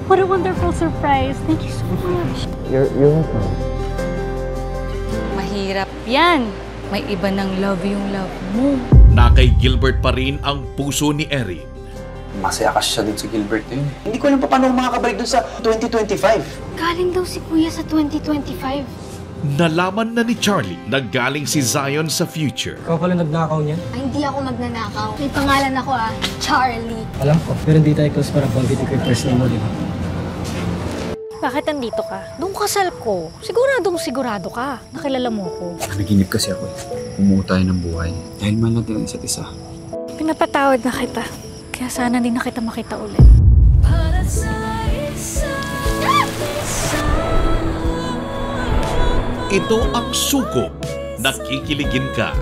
What a wonderful surprise. Thank you so much. You're welcome. Mahirap yan. May iba ng love yung love mo. Na kay Gilbert pa rin ang puso ni Erin. Masaya kasi siya dun si Gilbert na yun. Hindi ko alam pa paano makakabalik dun sa 2025. Galing daw si Kuya sa 2025. Nalaman na ni Charlie na galing si Zion sa future. Ikaw pala nagnakaw niyan? Ay, hindi ako magnanakaw. May pangalan ako Charlie. Alam ko, pero hindi tayo close para pag-ibig ko yung first name mo, di ba? Bakit nandito ka? Nung kasal ko, sigurado ka. Nakilala mo ko. Naginip kasi ako eh. Umuo tayo ng buhay. Dahil man lang din ang isa't isa. Pinapatawad na kita. Kaya sana din na kita makita ulit. Ito ang Suko. Nakikiligin ka.